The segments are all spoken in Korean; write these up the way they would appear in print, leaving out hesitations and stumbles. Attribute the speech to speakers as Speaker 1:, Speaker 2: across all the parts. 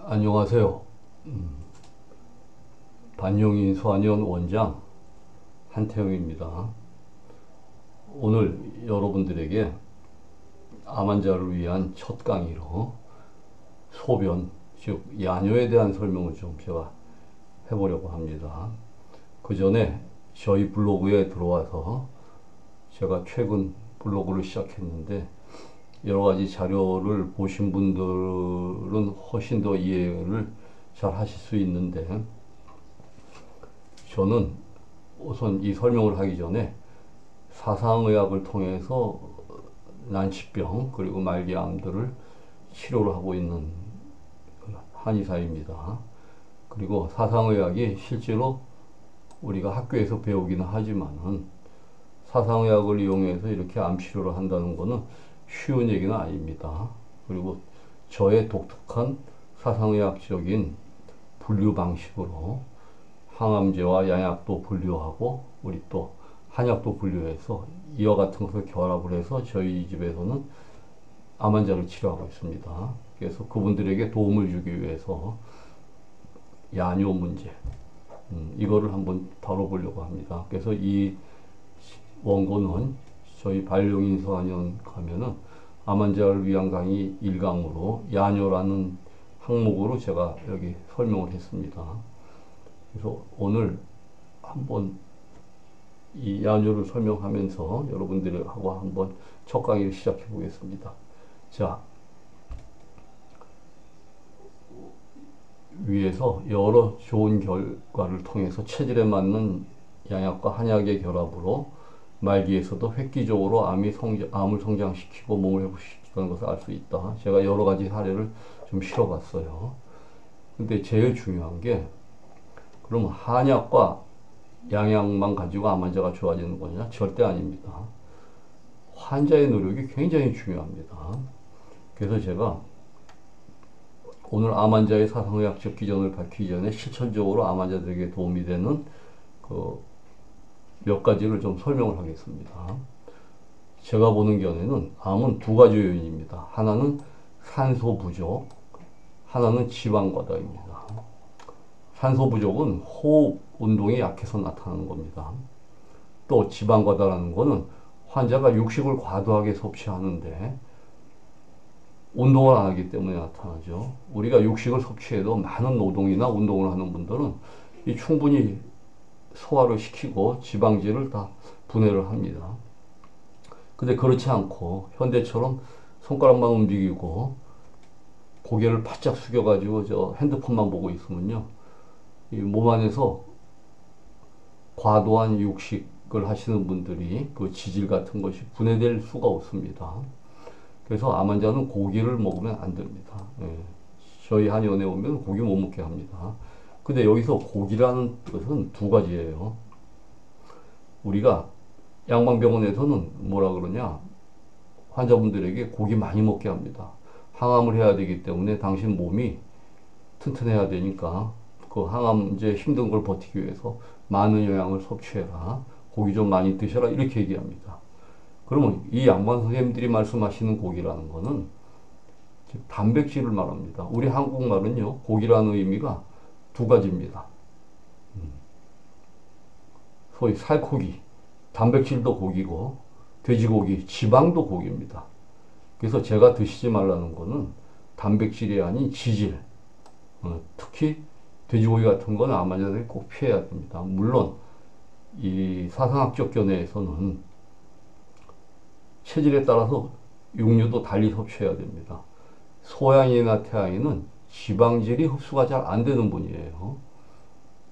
Speaker 1: 안녕하세요. 반영인 소환연 원장 한태영입니다. 오늘 여러분들에게 암 환자를 위한 첫 강의로 소변, 즉 야뇨에 대한 설명을 좀 제가 해보려고 합니다. 그 전에 저희 블로그에 들어와서 제가 최근 블로그를 시작했는데 여러 가지 자료를 보신 분들은 훨씬 더 이해를 잘 하실 수 있는데, 저는 우선 이 설명을 하기 전에 사상의학을 통해서 난치병 그리고 말기암들을 치료를 하고 있는 한의사입니다. 그리고 사상의학이 실제로 우리가 학교에서 배우기는 하지만은 사상의학을 이용해서 이렇게 암 치료를 한다는 것은 쉬운 얘기는 아닙니다. 그리고 저의 독특한 사상의학적인 분류 방식으로 항암제와 양약도 분류하고 우리 또 한약도 분류해서 이와 같은 것을 결합을 해서 저희 집에서는 암 환자를 치료하고 있습니다. 그래서 그분들에게 도움을 주기 위해서 야뇨 문제, 이거를 한번 다뤄보려고 합니다. 그래서 이 원고는 저희 반려인 소환연 가면은 암 환자를 위한 강의 1강으로 야뇨라는 항목으로 제가 여기 설명을 했습니다. 그래서 오늘 한번 이 야뇨를 설명하면서 여러분들하고 한번 첫 강의를 시작해 보겠습니다. 자, 위에서 여러 좋은 결과를 통해서 체질에 맞는 양약과 한약의 결합으로 말기에서도 획기적으로 암을 성장시키고 몸을 회복시키는 것을 알 수 있다. 제가 여러 가지 사례를 좀 실어봤어요. 근데 제일 중요한 게, 그럼 한약과 양약만 가지고 암 환자가 좋아지는 거냐? 절대 아닙니다. 환자의 노력이 굉장히 중요합니다. 그래서 제가 오늘 암 환자의 사상의학적 기전을 밝히기 전에 실천적으로 암 환자들에게 도움이 되는 몇 가지를 좀 설명을 하겠습니다. 제가 보는 견해는 암은 두 가지 요인입니다. 하나는 산소 부족, 하나는 지방 과다입니다. 산소 부족은 호흡 운동이 약해서 나타나는 겁니다. 또 지방 과다라는 것은 환자가 육식을 과도하게 섭취하는데 운동을 안 하기 때문에 나타나죠. 우리가 육식을 섭취해도 많은 노동이나 운동을 하는 분들은 충분히 소화를 시키고 지방질을 다 분해를 합니다. 근데 그렇지 않고 현대처럼 손가락만 움직이고 고개를 바짝 숙여가지고 저 핸드폰만 보고 있으면요, 이 몸 안에서 과도한 육식을 하시는 분들이 그 지질 같은 것이 분해될 수가 없습니다. 그래서 암 환자는 고기를 먹으면 안 됩니다. 예. 저희 한의원에 오면 고기 못 먹게 합니다. 근데 여기서 고기라는 것은 두 가지예요. 우리가 양방병원에서는 뭐라 그러냐, 환자분들에게 고기 많이 먹게 합니다. 항암을 해야 되기 때문에 당신 몸이 튼튼해야 되니까 그 항암제 힘든 걸 버티기 위해서 많은 영양을 섭취해라, 고기 좀 많이 드셔라, 이렇게 얘기합니다. 그러면 이 양반 선생님들이 말씀하시는 고기라는 거는 단백질을 말합니다. 우리 한국말은요, 고기라는 의미가 두 가지입니다. 소위 살코기, 단백질도 고기고 돼지고기, 지방도 고기입니다. 그래서 제가 드시지 말라는 거는 단백질이 아닌 지질, 특히 돼지고기 같은 건 암 환자들이 꼭 피해야 됩니다. 물론 이 사상학적 견해에서는 체질에 따라서 육류도 달리 섭취해야 됩니다. 소양이나 태양이는 지방질이 흡수가 잘 안 되는 분이에요.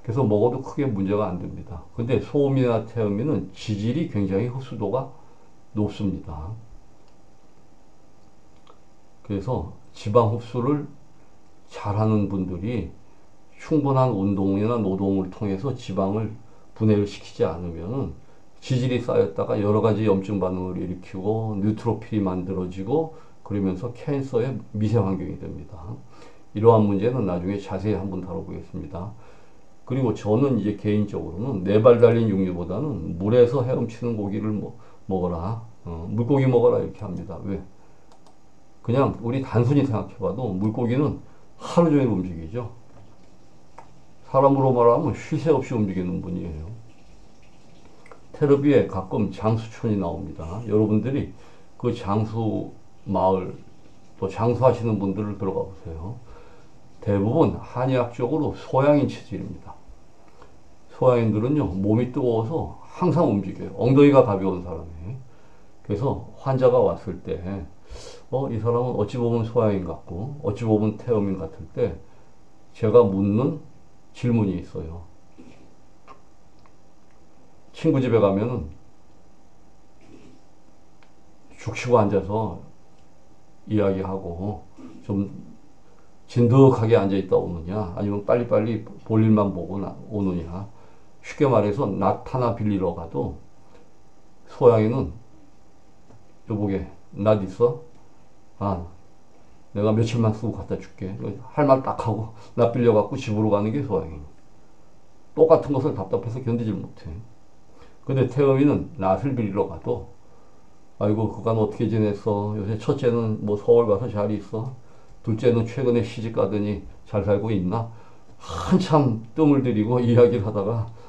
Speaker 1: 그래서 먹어도 크게 문제가 안 됩니다. 근데 소음이나 태음이는 지질이 굉장히 흡수도가 높습니다. 그래서 지방 흡수를 잘하는 분들이 충분한 운동이나 노동을 통해서 지방을 분해를 시키지 않으면 지질이 쌓였다가 여러 가지 염증 반응을 일으키고 뉴트로필이 만들어지고 그러면서 캔서의 미세 환경이 됩니다. 이러한 문제는 나중에 자세히 한번 다뤄보겠습니다. 그리고 저는 이제 개인적으로는 네 발 달린 육류보다는 물에서 헤엄치는 고기를 먹어라, 물고기 먹어라, 이렇게 합니다. 왜? 그냥 우리 단순히 생각해봐도 물고기는 하루 종일 움직이죠. 사람으로 말하면 쉴 새 없이 움직이는 분이에요. 테르비에 가끔 장수촌이 나옵니다. 여러분들이 그 장수 마을 또 장수하시는 분들을 들어가 보세요. 대부분 한의학적으로 소양인 체질입니다. 소양인들은요, 몸이 뜨거워서 항상 움직여요. 엉덩이가 가벼운 사람이. 그래서 환자가 왔을 때, 이 사람은 어찌 보면 소양인 같고, 어찌 보면 태음인 같을 때, 제가 묻는 질문이 있어요. 친구 집에 가면은 죽치고 앉아서 이야기하고, 좀 진득하게 앉아있다 오느냐, 아니면 빨리빨리 볼일만 보고 오느냐. 쉽게 말해서 낫 하나 빌리러 가도 소양이는 여보게 낫 있어? 아, 내가 며칠만 쓰고 갖다 줄게. 할 말 딱 하고 낫 빌려갖고 집으로 가는 게 소양이. 똑같은 것을 답답해서 견디질 못해. 근데 태음이는 낫을 빌리러 가도 아이고 그간 어떻게 지냈어? 요새 첫째는 뭐 서울 가서 잘 있어? 둘째는 최근에 시집 가더니 잘 살고 있나? 한참 뜸을 들이고 이야기를 하다가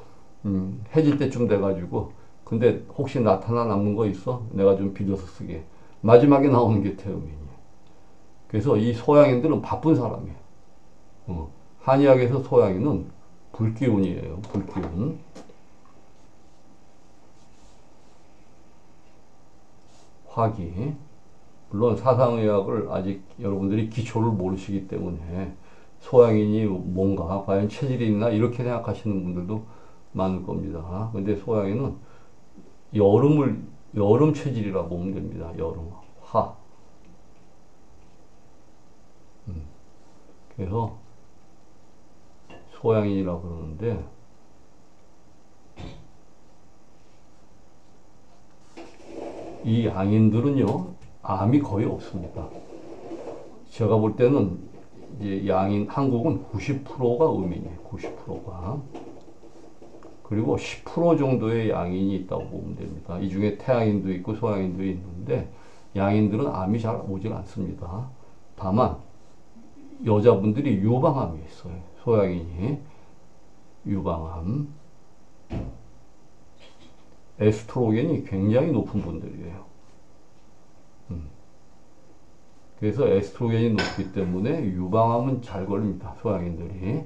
Speaker 1: 해질 때쯤 돼가지고 근데 혹시 나타나 남는 거 있어? 내가 좀 빌려서 쓰게. 마지막에 나오는 게 태음인이에요. 그래서 이 소양인들은 바쁜 사람이에요. 한의학에서 소양인은 불기운이에요. 불기운. 화기. 물론 사상의학을 아직 여러분들이 기초를 모르시기 때문에 소양인이 뭔가 과연 체질이 있나 이렇게 생각하시는 분들도 많을 겁니다. 근데 소양인은 여름 체질이라고 보면 됩니다. 여름 화. 그래서 소양인이라고 그러는데 이 양인들은요 암이 거의 없습니다. 제가 볼 때는 이제 양인 한국은 90%가 음인이에요. 90%가. 그리고 10% 정도의 양인이 있다고 보면 됩니다. 이 중에 태양인도 있고 소양인도 있는데 양인들은 암이 잘 오질 않습니다. 다만 여자분들이 유방암이 있어요. 소양인이 유방암. 에스트로겐이 굉장히 높은 분들이에요. 그래서 에스트로겐이 높기 때문에 유방암은 잘 걸립니다. 소양인들이.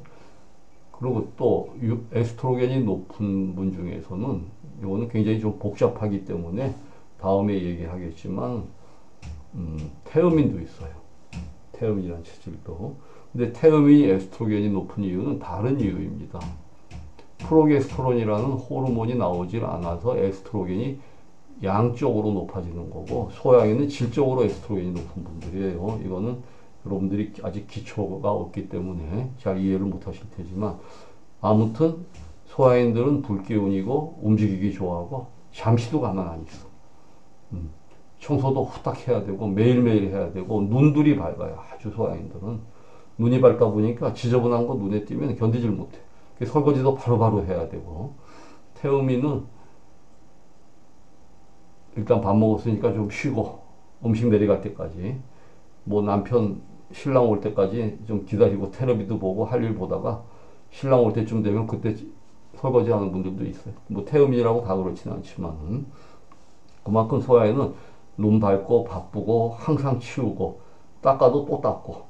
Speaker 1: 그리고 또 에스트로겐이 높은 분 중에서는 이거는 굉장히 좀 복잡하기 때문에 다음에 얘기하겠지만 태음인도 있어요. 태음인이라는 체질도. 근데 태음인이 에스트로겐이 높은 이유는 다른 이유입니다. 프로게스테론이라는 호르몬이 나오질 않아서 에스트로겐이 양적으로 높아지는 거고 소양인은 질적으로 에스트로겐이 높은 분들이에요. 이거는 여러분들이 아직 기초가 없기 때문에 잘 이해를 못 하실 테지만 아무튼 소양인들은 불기운이고 움직이기 좋아하고 잠시도 가만 안 있어. 청소도 후딱 해야 되고 매일매일 해야 되고 눈들이 밝아요. 아주 소양인들은 눈이 밝다 보니까 지저분한 거 눈에 띄면 견디질 못해. 설거지도 바로바로 해야 되고 태음이는 일단 밥 먹었으니까 좀 쉬고 음식 내려갈 때까지 뭐 남편 신랑 올 때까지 좀 기다리고 텔레비도 보고 할 일 보다가 신랑 올 때쯤 되면 그때 설거지 하는 분들도 있어요. 뭐 태음이라고 다 그렇지는 않지만 그만큼 소양인은 눈 밝고 바쁘고 항상 치우고 닦아도 또 닦고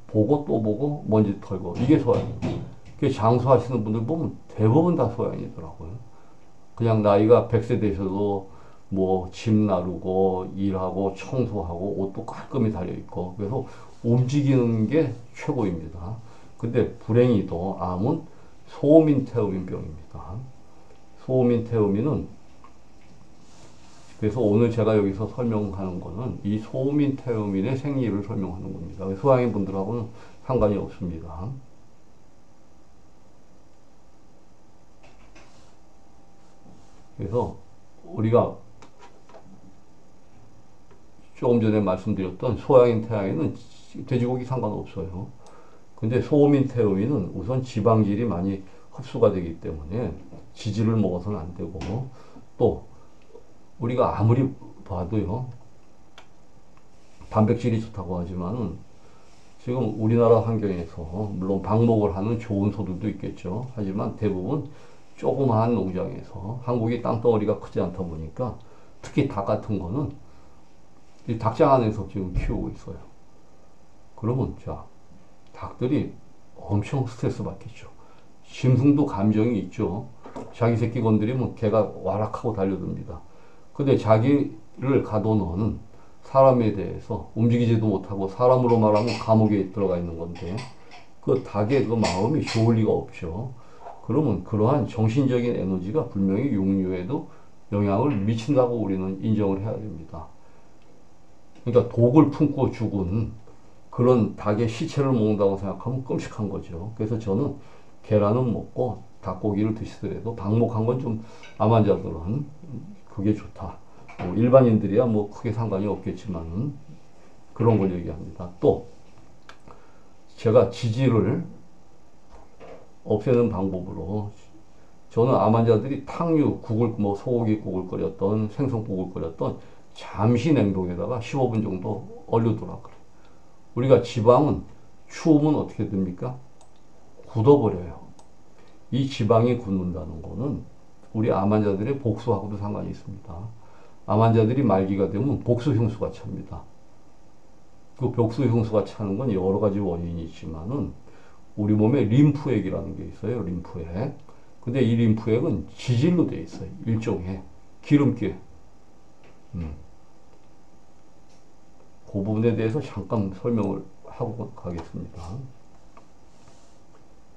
Speaker 1: 보고 또 보고 먼지 털고 이게 소양이에요. 장수하시는 분들 보면 대부분 다 소양이더라고요. 그냥 나이가 100세 되셔도 뭐 집 나르고 일하고 청소하고 옷도 깔끔히 달려있고 그래서 움직이는 게 최고입니다. 근데 불행히도 암은 소음인태음인 병입니다. 소음인태음인은 그래서 오늘 제가 여기서 설명하는 거는 이 소음인태음인의 생리를 설명하는 겁니다. 소양인 분들하고는 상관이 없습니다. 그래서 우리가 조금 전에 말씀드렸던 소양인 태양인은 돼지고기 상관없어요. 근데 소음인 태음인은 우선 지방질이 많이 흡수가 되기 때문에 지질을 먹어서는 안 되고 또 우리가 아무리 봐도요 단백질이 좋다고 하지만은 지금 우리나라 환경에서 물론 방목을 하는 좋은 소들도 있겠죠. 하지만 대부분 조그마한 농장에서 한국이 땅덩어리가 크지 않다 보니까 특히 닭 같은 거는 이 닭장 안에서 지금 키우고 있어요. 그러면 자, 닭들이 엄청 스트레스 받겠죠. 짐승도 감정이 있죠. 자기 새끼 건드리면 걔가 와락하고 달려듭니다. 근데 자기를 가둬놓은 사람에 대해서 움직이지도 못하고 사람으로 말하면 감옥에 들어가 있는 건데 그 닭의 그 마음이 좋을 리가 없죠. 그러면 그러한 정신적인 에너지가 분명히 육류에도 영향을 미친다고 우리는 인정을 해야 됩니다. 그러니까 독을 품고 죽은 그런 닭의 시체를 먹는다고 생각하면 끔찍한 거죠. 그래서 저는 계란은 먹고 닭고기를 드시더라도 방목한 건 좀 암 환자들은 그게 좋다. 뭐 일반인들이야 뭐 크게 상관이 없겠지만 그런 걸 얘기합니다. 또 제가 지질을 없애는 방법으로 저는 암 환자들이 탕류, 국을 뭐 소고기국을 끓였던 생선국을 끓였던 잠시 냉동에다가 15분 정도 얼려두라 그래. 우리가 지방은 추우면 어떻게 됩니까? 굳어버려요. 이 지방이 굳는다는 거는 우리 암 환자들의 복수하고도 상관이 있습니다. 암 환자들이 말기가 되면 복수 흉수가 찹니다. 그 복수 흉수가 차는 건 여러 가지 원인이 있지만은 우리 몸에 림프액이라는 게 있어요. 림프액. 근데 이 림프액은 지질로 되어 있어요. 일종의 기름기. 그 부분에 대해서 잠깐 설명을 하고 가겠습니다.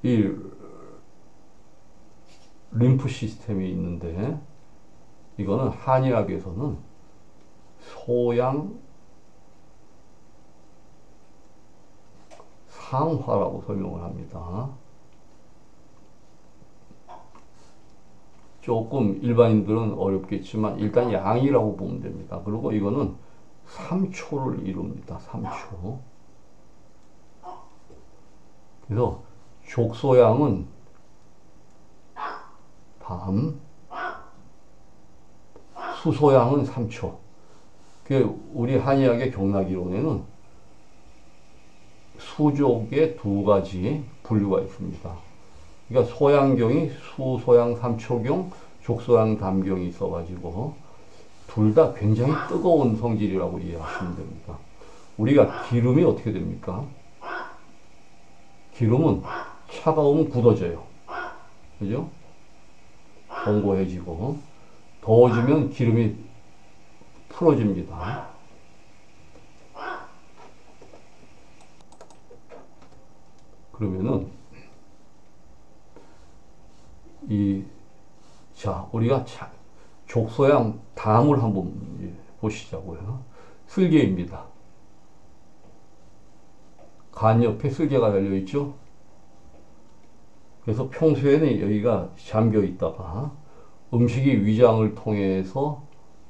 Speaker 1: 이 림프 시스템이 있는데 이거는 한의학에서는 소양 상화라고 설명을 합니다. 조금 일반인들은 어렵겠지만 일단 양이라고 보면 됩니다. 그리고 이거는 3초를 이룹니다. 3초. 그래서 족소양은 밤, 수소양은 3초. 우리 한의학의 경락이론에는 수족의 두 가지 분류가 있습니다. 그러니까 소양경이 수소양 3초경, 족소양 담경이 있어가지고 둘 다 굉장히 뜨거운 성질이라고 이해하시면 됩니다. 우리가 기름이 어떻게 됩니까? 기름은 차가우면 굳어져요. 그죠? 견고해지고 더워지면 기름이 풀어집니다. 그러면은 우리가 족소양 담을 한번 보시자고요. 쓸개입니다. 간 옆에 쓸개가 달려 있죠. 그래서 평소에는 여기가 잠겨 있다가 음식이 위장을 통해서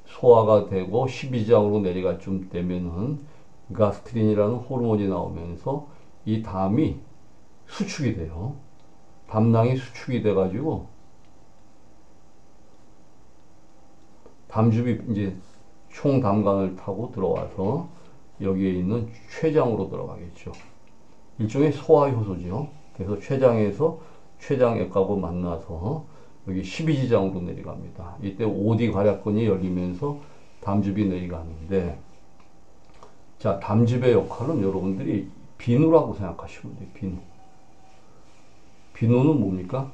Speaker 1: 소화가 되고 십이지장으로 내려갈 쯤 되면은 가스트린이라는 호르몬이 나오면서 이 담이 수축이 돼요. 담낭이 수축이 돼가지고 담즙이 이제 총담관을 타고 들어와서 여기에 있는 췌장으로 들어가겠죠. 일종의 소화 효소죠. 그래서 췌장에서 췌장액하고 만나서 여기 12지장으로 내려갑니다. 이때 오디 괄약근이 열리면서 담즙이 내려가는데, 자, 담즙의 역할은 여러분들이 비누라고 생각하시면 돼요. 비누. 비누는 뭡니까?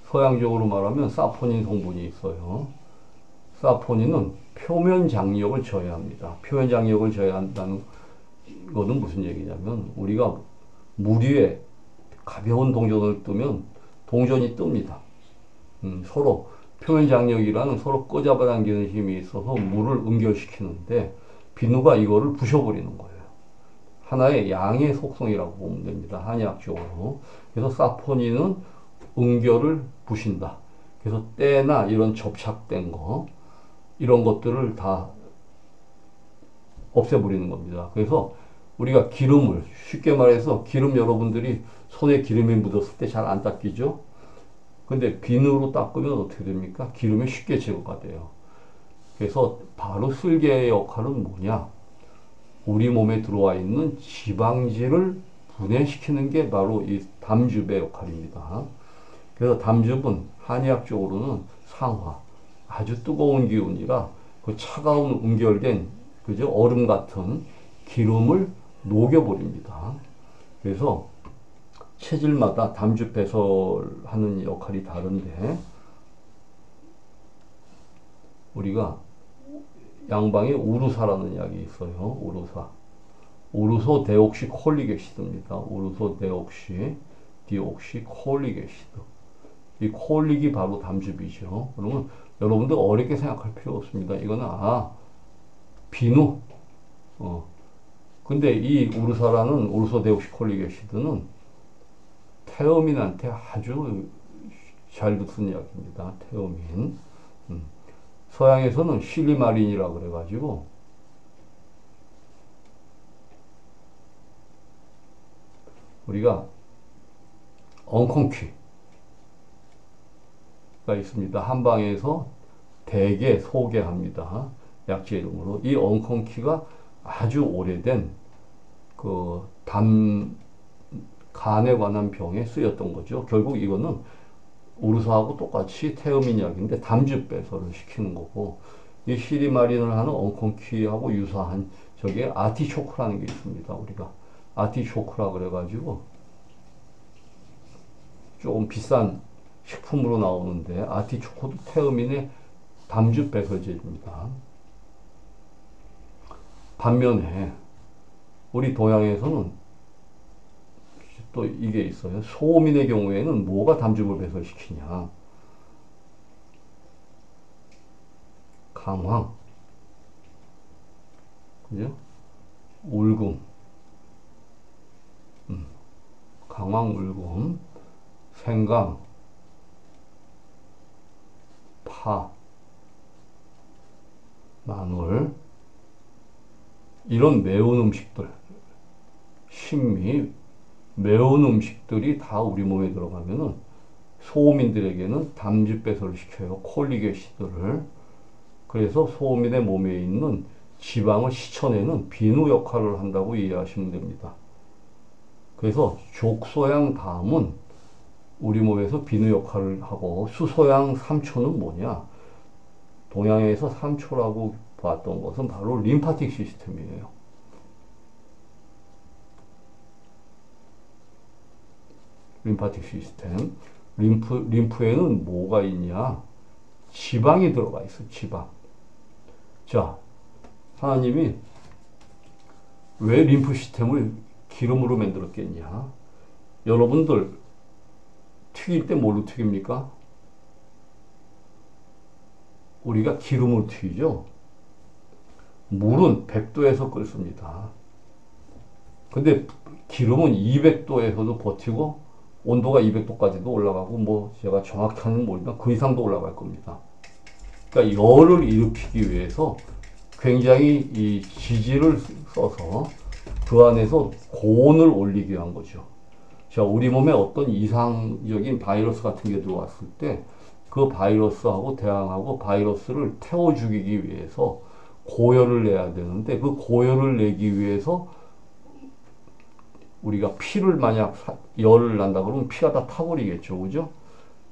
Speaker 1: 서양적으로 말하면 사포닌 성분이 있어요. 사포닌은 표면 장력을 저해합니다. 표면 장력을 저해한다는 것은 무슨 얘기냐면 우리가 물 위에 가벼운 동전을 뜨면 동전이 뜹니다. 서로 표면 장력이라는 서로 끄잡아당기는 힘이 있어서 물을 응결시키는데 비누가 이거를 부셔버리는 거예요. 하나의 양의 속성이라고 보면 됩니다. 한의학적으로. 그래서 사포닌은 응결을 부신다. 그래서 때나 이런 접착된 거 이런 것들을 다 없애버리는 겁니다. 그래서 우리가 기름을 쉽게 말해서 기름 여러분들이 손에 기름이 묻었을 때 잘 안 닦이죠? 근데 비누로 닦으면 어떻게 됩니까? 기름이 쉽게 제거가 돼요. 그래서 바로 쓸개의 역할은 뭐냐? 우리 몸에 들어와 있는 지방질을 분해시키는 게 바로 이 담즙의 역할입니다. 그래서 담즙은 한의학적으로는 상화, 아주 뜨거운 기운이라 그 차가운 응결된 그죠? 얼음 같은 기름을 녹여버립니다. 그래서 체질마다 담즙 배설하는 역할이 다른데 우리가 양방에 우루사라는 약이 있어요. 우루사. 우루소 데옥시 콜릭 애시드입니다. 우루소 데옥시 디옥시 콜릭 애시드. 이 콜릭이 바로 담즙이죠. 그러면 여러분들 어렵게 생각할 필요 없습니다. 이거는 비누. 근데 이 우루사라는 우루소 데옥시 콜릭 애시드는 태어민한테 아주 잘 듣는 약입니다. 태어민. 서양에서는 실리마린이라 그래가지고 우리가 엉컨퀴가 있습니다. 한방에서 대개 소개합니다. 약재 이름으로. 이 엉컨퀴가 아주 오래된 그 간에 관한 병에 쓰였던 거죠. 결국 이거는 우르사하고 똑같이 태어민 약인데 담즙 배설을 시키는 거고, 이 시리마린을 하는 엉컨퀴하고 유사한 저게 아티초크라는 게 있습니다. 우리가 아티초크라 그래가지고 조금 비싼 식품으로 나오는데 아티초크도 태어민의 담즙 배설제입니다. 반면에 우리 동양에서는 또 이게 있어요. 소민의 경우에는 뭐가 담즙을 배설시키냐? 강황, 그죠? 울금, 강황, 울금, 생강, 파, 마늘, 이런 매운 음식들, 신미, 매운 음식들이 다 우리 몸에 들어가면은 소민들에게는 담즙 배설을 시켜요. 콜릭 애시드를. 그래서 소민의 몸에 있는 지방을 씻어내는 비누 역할을 한다고 이해하시면 됩니다. 그래서 족소양 담은 우리 몸에서 비누 역할을 하고, 수소양 3초는 뭐냐? 동양에서 3초라고 봤던 것은 바로 림파틱 시스템이에요. 림파틱 시스템. 림프에는 뭐가 있냐? 지방이 들어가 있어, 지방. 자, 하나님이 왜 림프 시스템을 기름으로 만들었겠냐? 여러분들 튀길 때 뭘로 튀깁니까? 우리가 기름을 튀기죠. 물은 100도에서 끓습니다. 근데 기름은 200도에서도 버티고 온도가 200도까지도 올라가고, 뭐 제가 정확히는 모르지만 그 이상도 올라갈 겁니다. 그러니까 열을 일으키기 위해서 굉장히 이 지질을 써서 그 안에서 고온을 올리기 위한 거죠. 자, 우리 몸에 어떤 이상적인 바이러스 같은 게 들어왔을 때 그 바이러스하고 대항하고 바이러스를 태워 죽이기 위해서 고열을 내야 되는데, 그 고열을 내기 위해서 우리가 피를 만약 열을 난다 그러면 피가 다 타버리겠죠. 그죠?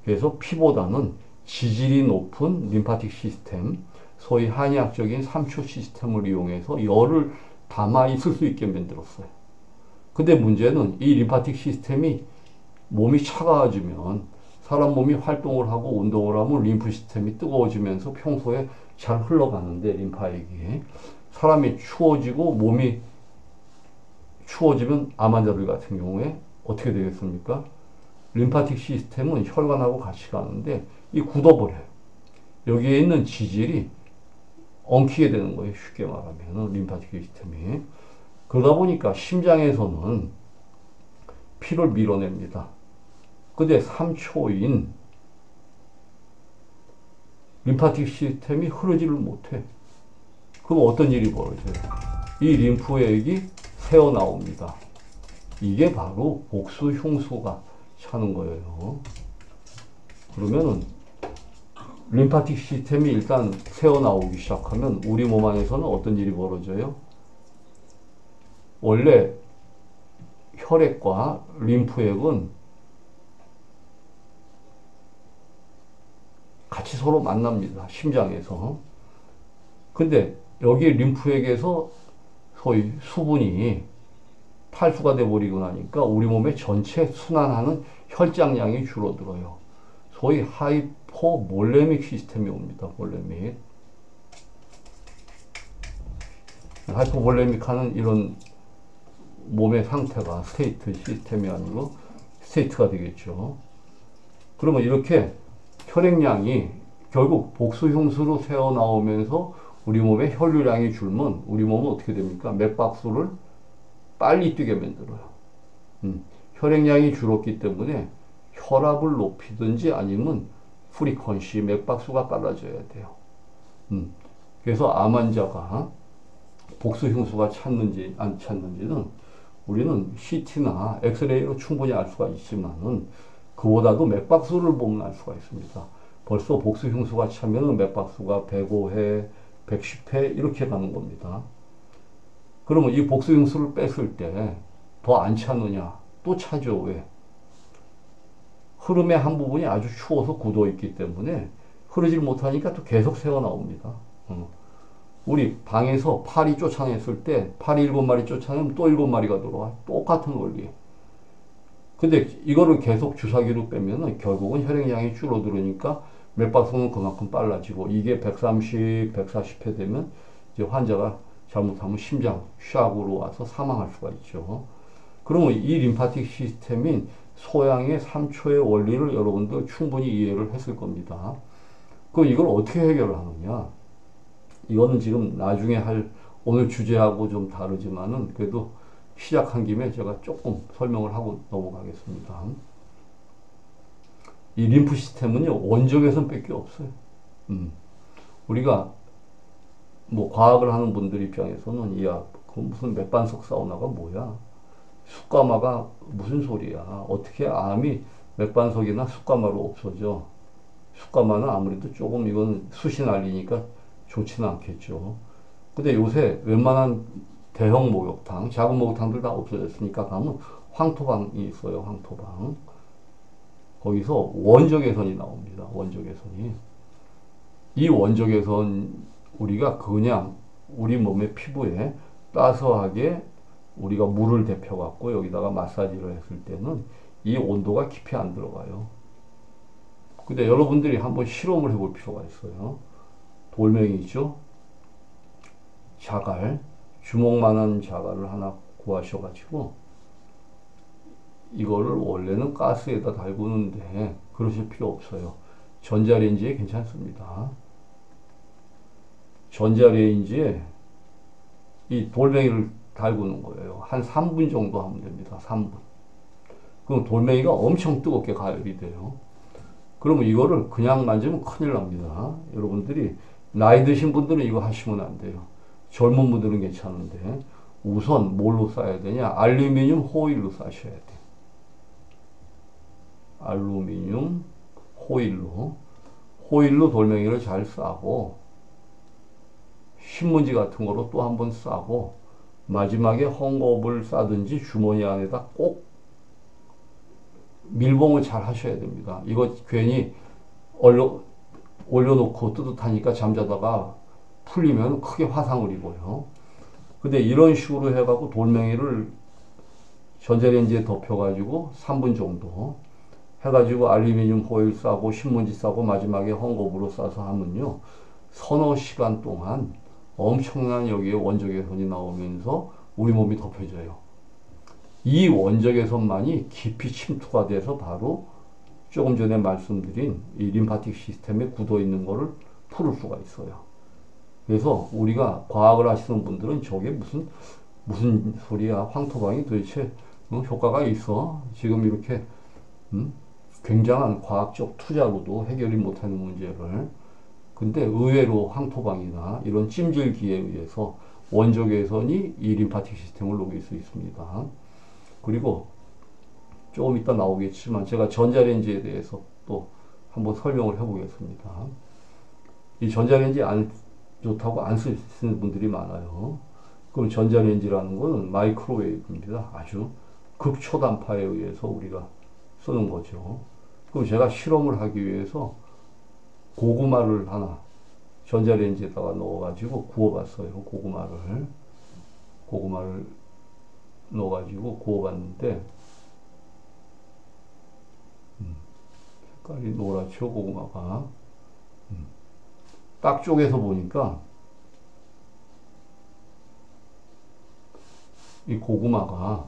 Speaker 1: 그래서 피보다는 지질이 높은 림파틱 시스템, 소위 한의학적인 3초 시스템을 이용해서 열을 담아 있을 수 있게 만들었어요. 근데 문제는 이 림파틱 시스템이 몸이 차가워지면, 사람 몸이 활동을 하고 운동을 하면 림프 시스템이 뜨거워지면서 평소에 잘 흘러가는데, 림파액이 사람이 추워지고 몸이 추워지면 암 환자들 같은 경우에 어떻게 되겠습니까? 림파틱 시스템은 혈관하고 같이 가는데 이 굳어버려요. 여기에 있는 지질이 엉키게 되는 거예요. 쉽게 말하면 림파틱 시스템이. 그러다 보니까 심장에서는 피를 밀어냅니다. 근데 3초인 림파틱 시스템이 흐르지를 못해. 그럼 어떤 일이 벌어져요? 이 림프액이 새어나옵니다. 이게 바로 복수 흉수가 차는 거예요. 그러면은 림파틱 시스템이 일단 새어나오기 시작하면 우리 몸 안에서는 어떤 일이 벌어져요? 원래 혈액과 림프액은 같이 서로 만납니다. 심장에서. 근데 여기 림프액에서 소위 수분이 탈수가 돼버리고 나니까 우리 몸의 전체 순환하는 혈장량이 줄어들어요. 소위 하이포몰레믹 시스템이 옵니다. 몰레믹. 하이포몰레믹 하는 이런 몸의 상태가 스테이트 시스템이 아니고 스테이트가 되겠죠. 그러면 이렇게 혈액량이 결국 복수흉수로 새어나오면서 우리 몸의 혈류량이 줄면 우리 몸은 어떻게 됩니까? 맥박수를 빨리 뛰게 만들어요. 혈액량이 줄었기 때문에 혈압을 높이든지 아니면 프리퀀시, 맥박수가 빨라져야 돼요. 그래서 암 환자가 복수흉수가 찼는지 안 찼는지는 우리는 CT나 엑스레이로 충분히 알 수가 있지만은 그보다도 맥박수를 보면 알 수가 있습니다. 벌써 복수흉수가 차면은 맥박수가 105회, 110회 이렇게 가는 겁니다. 그러면 이 복수흉수를 뺐을 때 더 안 차느냐? 또 차죠. 왜? 흐름의 한 부분이 아주 추워서 굳어 있기 때문에 흐르질 못하니까 또 계속 새어 나옵니다. 우리 방에서 파리 쫓아냈을 때 파리 7마리 쫓아내면 또 7마리가 들어와. 똑같은 원리. 근데 이거를 계속 주사기로 빼면은 결국은 혈액량이 줄어들으니까 맥박수는 그만큼 빨라지고 이게 130, 140회 되면 이제 환자가 잘못하면 심장 샥으로 와서 사망할 수가 있죠. 그러면 이 림파틱 시스템인 소양의 3초의 원리를 여러분들 충분히 이해를 했을 겁니다. 그럼 이걸 어떻게 해결을 하느냐? 이거는 지금 나중에 할 오늘 주제하고 좀 다르지만은 그래도 시작한 김에 제가 조금 설명을 하고 넘어가겠습니다. 이 림프 시스템은요, 원적외선 밖에 없어요. 우리가 뭐 과학을 하는 분들 입장에서는 야, 그 무슨 맥반석 사우나가 뭐야? 숯가마가 무슨 소리야? 어떻게 암이 맥반석이나 숯가마로 없어져? 숯가마는 아무래도 조금 이건 숯이 날리니까 좋지는 않겠죠. 근데 요새 웬만한 대형 목욕탕, 작은 목욕탕들 다 없어졌으니까 가면 황토방이 있어요. 황토방. 거기서 원적외선이 나옵니다. 원적외선이. 이 원적외선 우리가 그냥 우리 몸의 피부에 따스하게 우리가 물을 데펴 갖고 여기다가 마사지를 했을 때는 이 온도가 깊이 안 들어가요. 근데 여러분들이 한번 실험을 해볼 필요가 있어요. 돌멩이 있죠? 자갈, 주먹만한 자갈을 하나 구하셔가지고 이거를 원래는 가스에다 달구는데 그러실 필요 없어요. 전자레인지에 괜찮습니다. 전자레인지에 이 돌멩이를 달구는 거예요. 한 3분 정도 하면 됩니다. 3분. 그럼 돌멩이가 엄청 뜨겁게 가열이 돼요. 그러면 이거를 그냥 만지면 큰일 납니다. 여러분들이 나이 드신 분들은 이거 하시면 안 돼요. 젊은 분들은 괜찮은데 우선 뭘로 싸야 되냐? 알루미늄 호일로 싸셔야 돼요. 알루미늄 호일로 돌멩이를 잘 싸고 신문지 같은 거로 또 한번 싸고 마지막에 헝겊을 싸든지 주머니 안에다 꼭 밀봉을 잘 하셔야 됩니다. 이거 괜히 올려놓고 뜨뜻하니까 잠자다가 풀리면 크게 화상을 입어요. 근데 이런 식으로 해갖고 돌멩이를 전자레인지에 덮여가지고 3분 정도 해가지고 알루미늄 호일 싸고 신문지 싸고 마지막에 헝겊으로 싸서 하면요. 서너 시간 동안 엄청난 여기에 원적외선이 나오면서 우리 몸이 덮여져요. 이 원적외선만이 깊이 침투가 돼서 바로 조금 전에 말씀드린 이 림파틱 시스템에 굳어 있는 거를 풀을 수가 있어요. 그래서 우리가 과학을 하시는 분들은 저게 무슨 소리야? 황토방이 도대체 효과가 있어? 지금 이렇게 굉장한 과학적 투자로도 해결이 못하는 문제를 근데 의외로 황토방이나 이런 찜질기에 의해서 원적외선이 이 림파틱 시스템을 녹일 수 있습니다. 그리고 조금 이따 나오겠지만 제가 전자레인지에 대해서 또 한번 설명을 해보겠습니다. 이 전자레인지 안 좋다고 안 쓰시는 분들이 많아요. 그럼 전자레인지라는 거는 마이크로웨이브입니다. 아주 극초단파에 의해서 우리가 쓰는 거죠. 그럼 제가 실험을 하기 위해서 고구마를 하나 전자레인지에다가 넣어가지고 구워봤어요. 고구마를 넣어가지고 구워봤는데, 색깔이 노랗죠, 고구마가. 딱 쪼개서 보니까 이 고구마가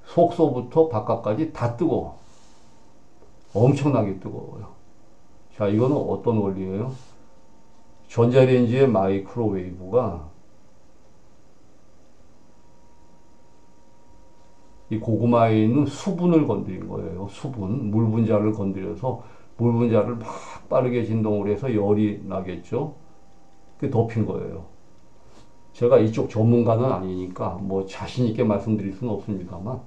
Speaker 1: 속서부터 바깥까지 다 뜨거워. 엄청나게 뜨거워요. 자, 이거는 어떤 원리예요? 전자레인지의 마이크로웨이브가 이 고구마에 있는 수분을 건드린 거예요. 수분, 물 분자를 건드려서 물 분자를 막 빠르게 진동을 해서 열이 나겠죠. 그게 덮인 거예요. 제가 이쪽 전문가는 아니니까 뭐 자신 있게 말씀드릴 수는 없습니다만,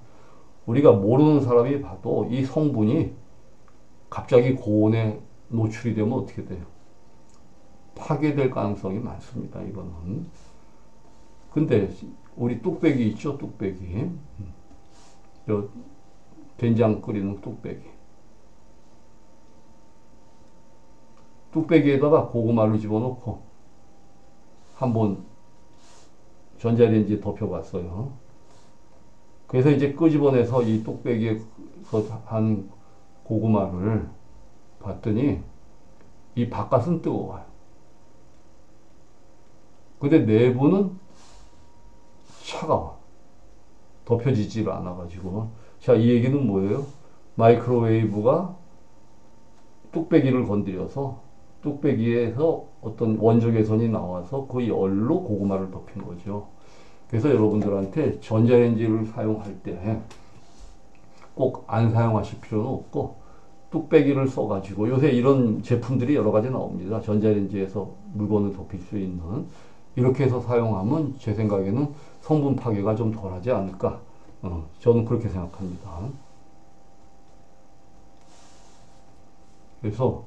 Speaker 1: 우리가 모르는 사람이 봐도 이 성분이 갑자기 고온에 노출이 되면 어떻게 돼요? 파괴될 가능성이 많습니다. 이거는. 근데 우리 뚝배기 있죠? 뚝배기. 저 된장 끓이는 뚝배기. 뚝배기에다가 고구마를 집어넣고 한번 전자레인지에 덮여봤어요. 그래서 이제 끄집어내서 이 뚝배기에서 한 고구마를 봤더니 이 바깥은 뜨거워요. 근데 내부는 차가워. 덮여지지를 않아가지고. 자, 이 얘기는 뭐예요? 마이크로웨이브가 뚝배기를 건드려서 뚝배기에서 어떤 원적 외선이 나와서 그 열로 고구마를 덮인 거죠. 그래서 여러분들한테 전자레인지를 사용할 때 꼭 안 사용하실 필요는 없고, 뚝배기를 써가지고, 요새 이런 제품들이 여러 가지 나옵니다. 전자레인지에서 물건을 덮일 수 있는. 이렇게 해서 사용하면 제 생각에는 성분 파괴가 좀 덜하지 않을까. 저는 그렇게 생각합니다. 그래서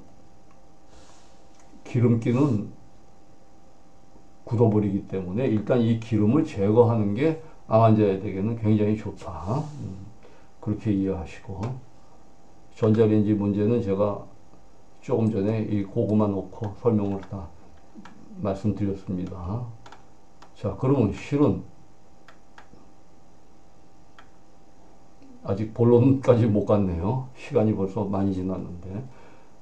Speaker 1: 기름기는 굳어버리기 때문에 일단 이 기름을 제거하는 게 암환자에게는 굉장히 좋다. 그렇게 이해하시고, 전자레인지 문제는 제가 조금 전에 이 고구마 놓고 설명을 다 말씀드렸습니다. 자, 그러면 실은 아직 본론까지 못 갔네요. 시간이 벌써 많이 지났는데,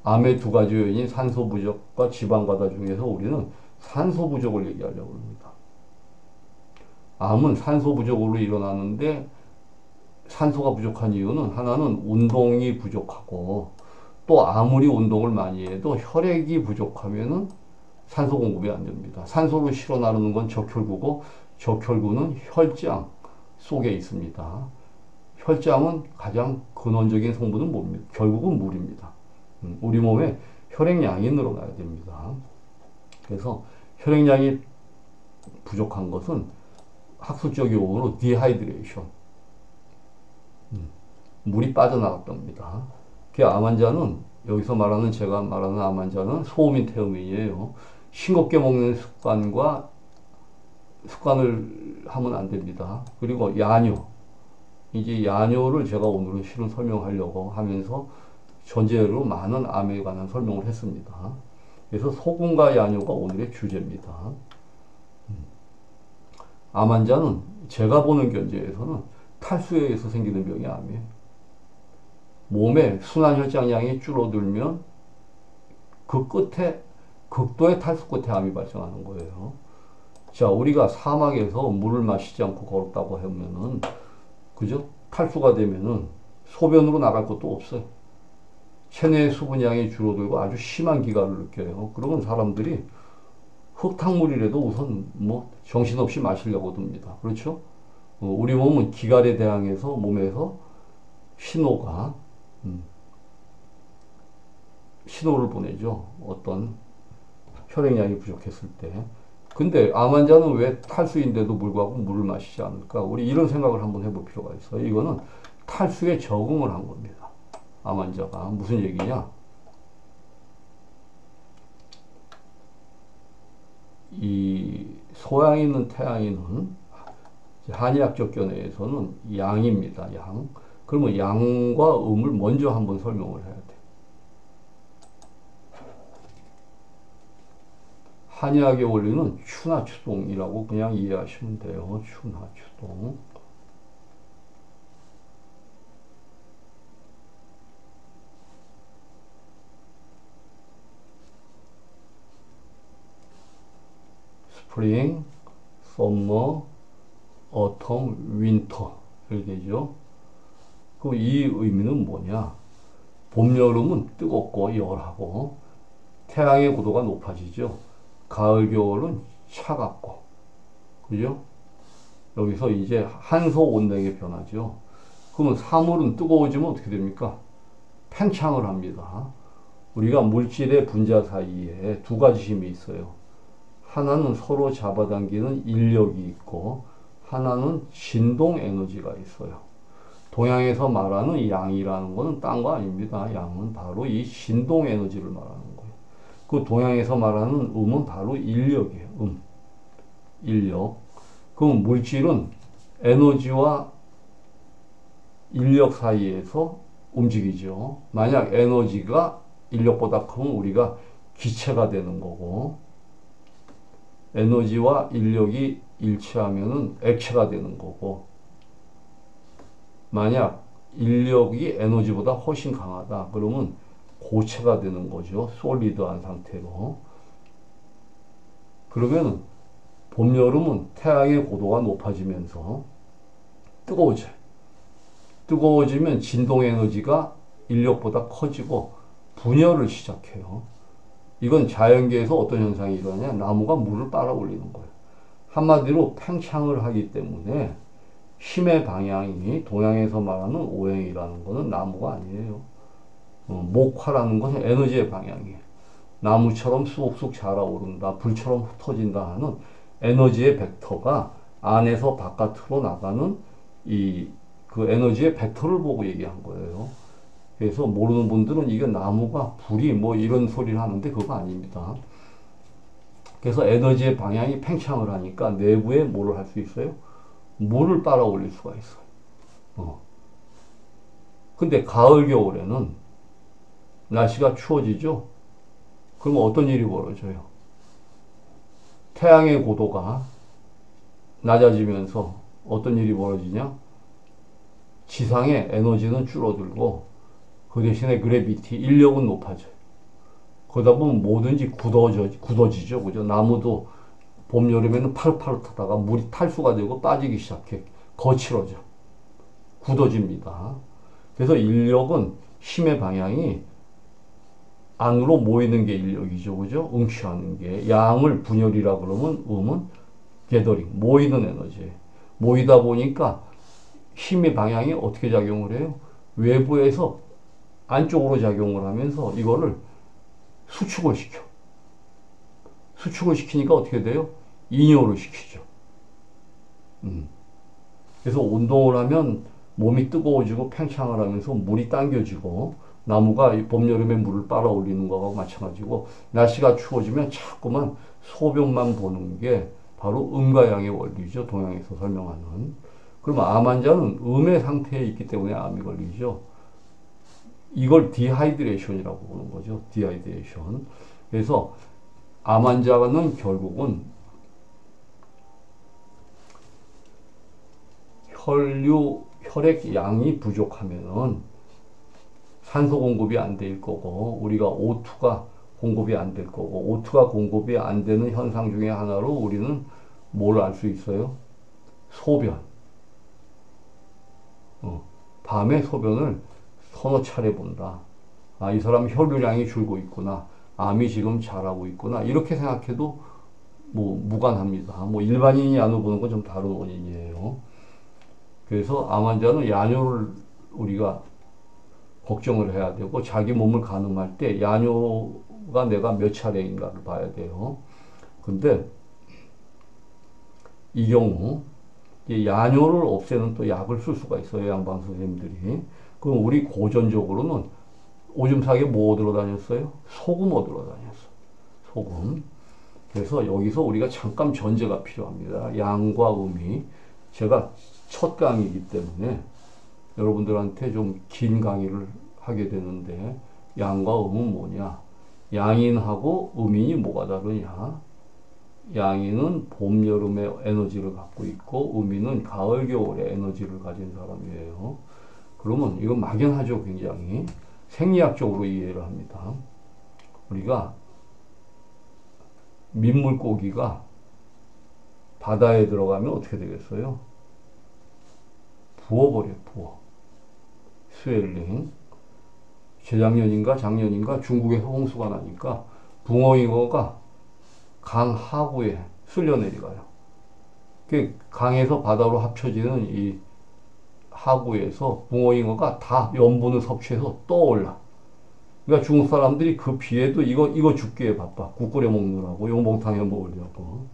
Speaker 1: 암의 두 가지 요인인 산소 부족과 지방 과다 중에서 우리는 산소 부족을 얘기하려고 합니다. 암은 산소 부족으로 일어나는데, 산소가 부족한 이유는 하나는 운동이 부족하고, 또 아무리 운동을 많이 해도 혈액이 부족하면은 산소 공급이 안 됩니다. 산소를 실어 나르는 건 적혈구고, 적혈구는 혈장 속에 있습니다. 혈장은 가장 근원적인 성분은 뭡니까? 결국은 물입니다. 우리 몸에 혈액량이 늘어나야 됩니다. 그래서 혈액량이 부족한 것은 학술적 용어로 디하이드레이션, 물이 빠져나갔답니다. 그 암 환자는, 여기서 말하는, 제가 말하는 암 환자는 소음인 태음인이에요. 싱겁게 먹는 습관을 하면 안 됩니다. 그리고 야뇨, 이제 야뇨를 제가 오늘은 실은 설명하려고 하면서 전제로 많은 암에 관한 설명을 했습니다. 그래서 소금과 야뇨가 오늘의 주제입니다. 암 환자는 제가 보는 견지에서는 탈수에 의해서 생기는 병이 암이에요. 몸에 순환 혈장량이 줄어들면 그 끝에, 극도의 탈수 끝에 암이 발생하는 거예요. 자, 우리가 사막에서 물을 마시지 않고 걸었다고 하면은, 그죠? 탈수가 되면은 소변으로 나갈 것도 없어요. 체내의 수분량이 줄어들고 아주 심한 기가를 느껴요. 그러면 사람들이 흙탕물이라도 우선 뭐 정신없이 마시려고 듭니다. 그렇죠? 우리 몸은 기갈에 대항해서 몸에서 신호를 보내죠. 어떤 혈액량이 부족했을 때. 근데 암 환자는 왜 탈수인데도 불구하고 물을 마시지 않을까? 우리 이런 생각을 한번 해볼 필요가 있어요. 이거는 탈수에 적응을 한 겁니다. 암 환자가. 무슨 얘기냐? 이 소양이 있는 태양인은 한의학적 견해에서는 양입니다. 양. 그러면 양과 음을 먼저 한번 설명을 해야 돼. 한의학의 원리는 추나 추동이라고 그냥 이해하시면 돼요. 추나 추동. 스프링, 썸머, 어텀, 윈터 이렇게 되죠. 그럼 이 의미는 뭐냐? 봄, 여름은 뜨겁고 열하고 태양의 고도가 높아지죠. 가을, 겨울은 차갑고, 그죠? 여기서 이제 한소 온냉의 변화죠. 그러면 사물은 뜨거워지면 어떻게 됩니까? 팽창을 합니다. 우리가 물질의 분자 사이에 두 가지 힘이 있어요. 하나는 서로 잡아당기는 인력이 있고, 하나는 진동 에너지가 있어요. 동양에서 말하는 양이라는 것은 딴 거 아닙니다. 양은 바로 이 진동 에너지를 말하는 거예요. 그 동양에서 말하는 음은 바로 인력이에요. 인력. 그럼 물질은 에너지와 인력 사이에서 움직이죠. 만약 에너지가 인력보다 크면 우리가 기체가 되는 거고, 에너지와 인력이 일치하면은 액체가 되는 거고, 만약 인력이 에너지보다 훨씬 강하다 그러면 고체가 되는 거죠. 솔리드한 상태로. 그러면 봄, 여름은 태양의 고도가 높아지면서 뜨거워져요. 뜨거워지면 진동 에너지가 인력보다 커지고 분열을 시작해요. 이건 자연계에서 어떤 현상이 일어나냐? 나무가 물을 빨아 올리는 거예요. 한마디로 팽창을 하기 때문에 힘의 방향이 동양에서 말하는 오행이라는 것은 나무가 아니에요. 목화라는 것은 에너지의 방향이에요. 나무처럼 쑥쑥 자라오른다, 불처럼 흩어진다 하는 에너지의 벡터가 안에서 바깥으로 나가는 그 에너지의 벡터를 보고 얘기한 거예요. 그래서 모르는 분들은 이게 나무가 불이 뭐 이런 소리를 하는데 그거 아닙니다. 그래서 에너지의 방향이 팽창을 하니까 내부에 뭐를 할 수 있어요? 물을 빨아 올릴 수가 있어요. 근데 가을, 겨울에는 날씨가 추워지죠? 그러면 어떤 일이 벌어져요? 태양의 고도가 낮아지면서 어떤 일이 벌어지냐? 지상의 에너지는 줄어들고 그 대신에 그래비티, 인력은 높아져요. 그러다 보면 뭐든지 굳어지죠. 그죠? 나무도 봄, 여름에는 파릇파릇하다가 물이 탈수가 되고 빠지기 시작해. 거칠어져. 굳어집니다. 그래서 인력은 힘의 방향이 안으로 모이는 게 인력이죠. 그죠? 응취하는 게. 양을 분열이라 그러면 음은 게더링, 모이는 에너지. 모이다 보니까 힘의 방향이 어떻게 작용을 해요? 외부에서 안쪽으로 작용을 하면서 이거를 수축을 시켜. 수축을 시키니까 어떻게 돼요? 이뇨를 시키죠. 그래서 운동을 하면 몸이 뜨거워지고 팽창을 하면서 물이 당겨지고 나무가 봄, 여름에 물을 빨아 올리는 거하고 마찬가지고 날씨가 추워지면 자꾸만 소변만 보는 게 바로 음과 양의 원리죠. 동양에서 설명하는. 그러면 암 환자는 음의 상태에 있기 때문에 암이 걸리죠. 이걸 디하이드레이션이라고 보는 거죠. 디하이드레이션. 그래서 암 환자는 결국은 혈액 양이 부족하면은 산소 공급이 안 될 거고 우리가 O2가 공급이 안 될 거고 O2가 공급이 안 되는 현상 중에 하나로 우리는 뭘 알 수 있어요? 소변. 밤에 소변을 서너 차례 본다. 아, 이 사람 혈류량이 줄고 있구나. 암이 지금 자라고 있구나. 이렇게 생각해도 뭐 무관합니다. 뭐 일반인이 야뇨 보는 건 좀 다른 원인이에요. 그래서 암 환자는 야뇨를 우리가 걱정을 해야 되고 자기 몸을 가늠할 때 야뇨가 내가 몇 차례인가를 봐야 돼요. 근데 이 경우 야뇨를 없애는 또 약을 쓸 수가 있어요. 양방 선생님들이. 그럼 우리 고전적으로는 오줌 싸게 뭐 얻으러 다녔어요? 소금 얻으러 다녔어. 소금. 그래서 여기서 우리가 잠깐 전제가 필요합니다. 양과 음이. 제가 첫 강의이기 때문에 여러분들한테 좀 긴 강의를 하게 되는데, 양과 음은 뭐냐? 양인하고 음인이 뭐가 다르냐? 양인은 봄, 여름의 에너지를 갖고 있고, 음인은 가을, 겨울의 에너지를 가진 사람이에요. 그러면 이건 막연하죠, 굉장히. 생리학적으로 이해를 합니다. 우리가 민물고기가 바다에 들어가면 어떻게 되겠어요? 부어버려요, 부어. 스웰링. 재작년인가 작년인가 중국에서 홍수가 나니까 붕어잉어가 강 하구에 쓸려 내려가요. 그 강에서 바다로 합쳐지는 이 하구에서 붕어잉어가 다 염분을 섭취해서 떠올라. 그러니까 중국 사람들이 그 비에도 이거 죽기에 바빠. 국 끓여 먹느라고, 용봉탕 해 먹으려고.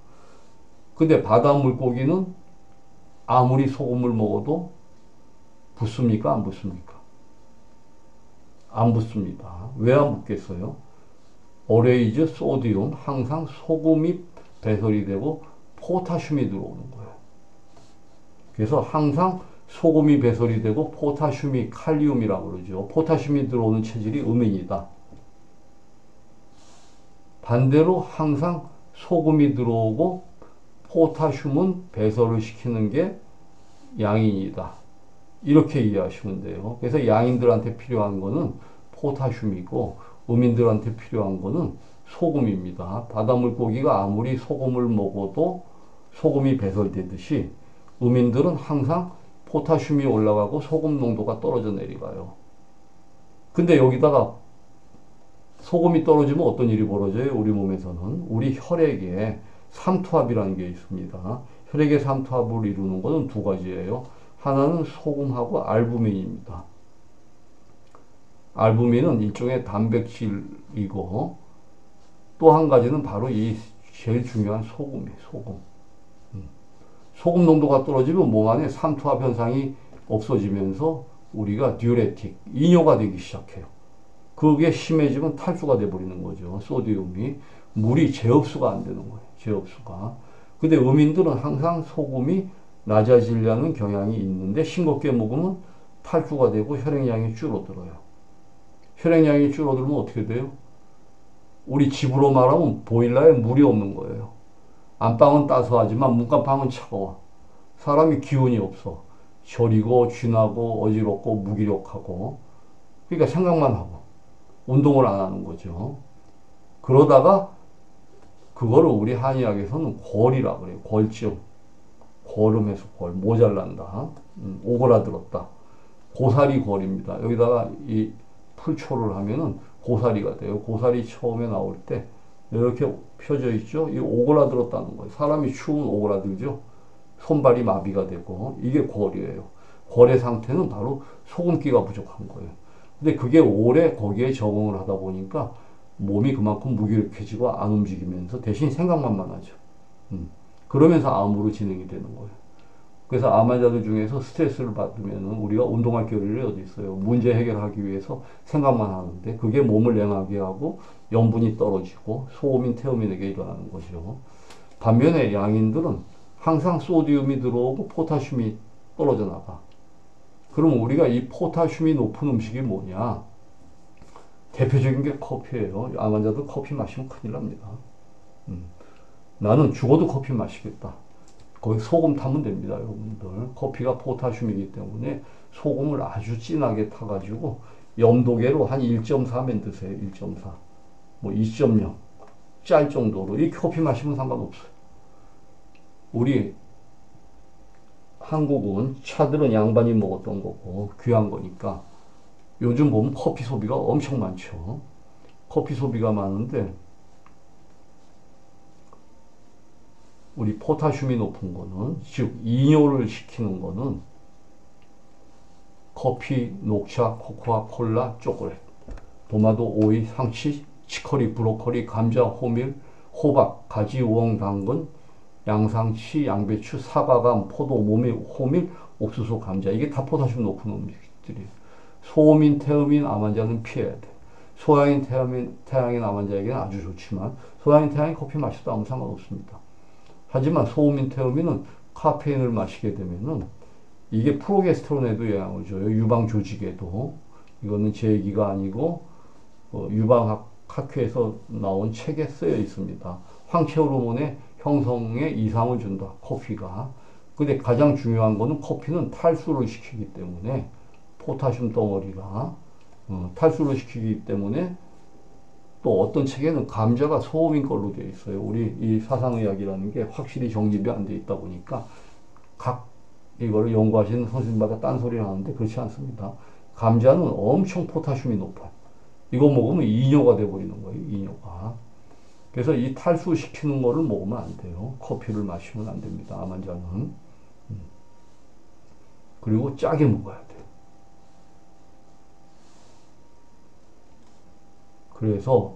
Speaker 1: 근데 바다 물고기는 아무리 소금을 먹어도 붙습니까? 안 붙습니까? 안 붙습니다. 왜 안 붙겠어요? 어레이즈, 소디움, 항상 소금이 배설이 되고 포타슘이 들어오는 거예요. 그래서 항상 소금이 배설이 되고 포타슘이 칼륨이라고 그러죠. 포타슘이 들어오는 체질이 음인이다. 반대로 항상 소금이 들어오고 포타슘은 배설을 시키는 게 양인이다. 이렇게 이해하시면 돼요. 그래서 양인들한테 필요한 거는 포타슘이고 음인들한테 필요한 거는 소금입니다. 바닷물고기가 아무리 소금을 먹어도 소금이 배설되듯이 음인들은 항상 포타슘이 올라가고 소금 농도가 떨어져 내려가요. 근데 여기다가 소금이 떨어지면 어떤 일이 벌어져요? 우리 몸에서는 우리 혈액에 삼투압이라는 게 있습니다. 혈액의 삼투압을 이루는 것은 두 가지예요. 하나는 소금하고 알부민입니다. 알부민은 일종의 단백질이고 또 한 가지는 바로 이 제일 중요한 소금이에요. 소금. 소금 농도가 떨어지면 몸 안에 삼투압 현상이 없어지면서 우리가 듀레틱, 이뇨가 되기 시작해요. 그게 심해지면 탈수가 돼버리는 거죠. 소디움이. 물이 재흡수가 안 되는 거예요. 재흡수가. 근데 음인들은 항상 소금이 낮아지려는 경향이 있는데 싱겁게 먹으면 탈수가 되고 혈액량이 줄어들어요. 혈액량이 줄어들면 어떻게 돼요? 우리 집으로 말하면 보일러에 물이 없는 거예요. 안방은 따스하지만 문간방은 차가워. 사람이 기운이 없어. 저리고 쥐나고 어지럽고 무기력하고. 그러니까 생각만 하고 운동을 안 하는 거죠. 그러다가 그거를 우리 한의학에서는 골이라 그래요. 골증. 고름해서 골. 모자란다. 오그라들었다. 고사리 골입니다. 여기다가 이 풀초를 하면은 고사리가 돼요. 고사리 처음에 나올 때 이렇게 펴져 있죠. 이 오그라들었다는 거예요. 사람이 추우면 오그라들죠. 손발이 마비가 되고 이게 골이에요. 골의 상태는 바로 소금기가 부족한 거예요. 근데 그게 오래 거기에 적응을 하다 보니까 몸이 그만큼 무기력해지고 안 움직이면서 대신 생각만 많아져. 그러면서 암으로 진행이 되는 거예요. 그래서 암 환자들 중에서 스트레스를 받으면 우리가 운동할 겨를이 어디 있어요. 문제 해결하기 위해서 생각만 하는데 그게 몸을 냉하게 하고 염분이 떨어지고 소음인 태음인에게 일어나는 거죠. 반면에 양인들은 항상 소디움이 들어오고 포타슘이 떨어져 나가. 그럼 우리가 이 포타슘이 높은 음식이 뭐냐? 대표적인 게 커피예요. 암 환자들 커피 마시면 큰일 납니다. 나는 죽어도 커피 마시겠다. 거기 소금 타면 됩니다, 여러분들. 커피가 포타슘이기 때문에 소금을 아주 진하게 타가지고 염도계로 한 1.4면 드세요. 1.4. 뭐 2.0. 짤 정도로. 이 커피 마시면 상관없어요. 우리 한국은 차들은 양반이 먹었던 거고 귀한 거니까 요즘 보면 커피 소비가 엄청 많죠. 커피 소비가 많은데 우리 포타슘이 높은 거는, 즉 이뇨를 시키는 거는 커피, 녹차, 코코아, 콜라, 초콜릿, 도마도, 오이, 상치, 치커리, 브로콜리, 감자, 호밀, 호박, 가지, 우엉, 당근, 양상치, 양배추, 사과감, 포도, 모밀, 호밀, 옥수수, 감자. 이게 다 포타슘 높은 음식들이에요. 소음인, 태음인 암 환자는 피해야 돼. 소양인 태양인 암 환자에게는 아주 좋지만 소양인 태양인 커피 마셔도 아무 상관없습니다. 하지만 소음인 태음인은 카페인을 마시게 되면은 이게 프로게스테론에도 영향을 줘요. 유방 조직에도. 이거는 제 얘기가 아니고 유방학회에서 나온 책에 쓰여 있습니다. 황체 호르몬의 형성에 이상을 준다. 커피가. 근데 가장 중요한 거는 커피는 탈수를 시키기 때문에 포타슘 덩어리가 탈수를 시키기 때문에 또 어떤 책에는 감자가 소음인 걸로 되어 있어요. 우리 이 사상의학이라는 게 확실히 정립이 안 돼 있다 보니까 각 이거를 연구하시는 선생님마다 딴소리를 하는데 그렇지 않습니다. 감자는 엄청 포타슘이 높아요. 이거 먹으면 이뇨가 돼버리는 거예요. 이뇨가. 그래서 이 탈수시키는 거를 먹으면 안 돼요. 커피를 마시면 안 됩니다. 암 환자는. 그리고 짜게 먹어야 돼요. 그래서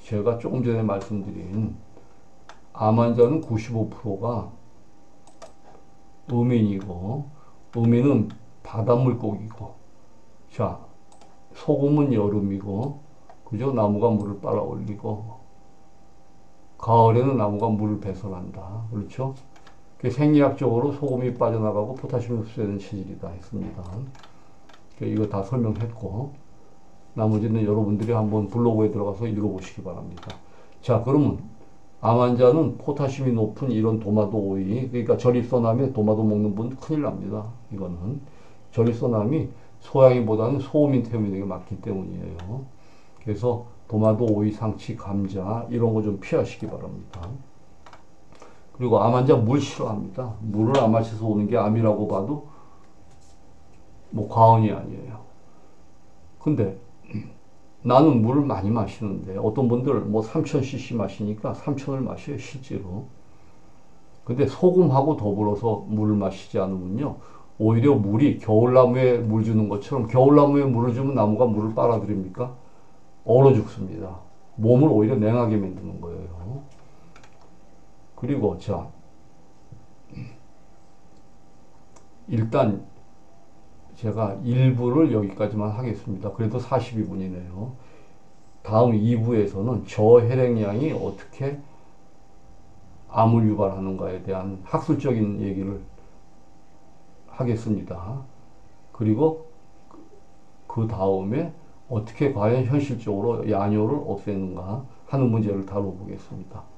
Speaker 1: 제가 조금 전에 말씀드린 암 환자는 95%가 음인이고, 음인은 바닷물고기고, 자, 소금은 여름이고, 그죠? 나무가 물을 빨아 올리고, 가을에는 나무가 물을 배설한다. 그렇죠? 생리학적으로 소금이 빠져나가고 포타슘이 흡수되는 체질이다 했습니다. 이거 다 설명했고, 나머지는 여러분들이 한번 블로그에 들어가서 읽어보시기 바랍니다. 자, 그러면 암 환자는 포타슘이 높은 이런 도마도 오이, 그러니까 전립선암에 도마도 먹는 분 큰일 납니다. 이거는 전립선암이 소양이보다는 소음인 태음인에게 맞기 때문이에요. 그래서 도마도 오이, 상치, 감자 이런 거 좀 피하시기 바랍니다. 그리고 암 환자 물 싫어합니다. 물을 안 마셔서 오는 게 암이라고 봐도 뭐 과언이 아니에요. 근데 나는 물을 많이 마시는데 어떤 분들 뭐 3000cc 마시니까 3000을 마셔요, 실제로. 근데 소금하고 더불어서 물을 마시지 않으면요, 오히려 물이 겨울나무에 물 주는 것처럼, 겨울나무에 물을 주면 나무가 물을 빨아들입니까? 얼어 죽습니다. 몸을 오히려 냉하게 만드는 거예요. 그리고 자, 일단 제가 1부를 여기까지만 하겠습니다. 그래도 42분이네요. 다음 2부에서는 저혈액량이 어떻게 암을 유발하는가에 대한 학술적인 얘기를 하겠습니다. 그리고 그 다음에 어떻게 과연 현실적으로 야뇨를 없애는가 하는 문제를 다뤄보겠습니다.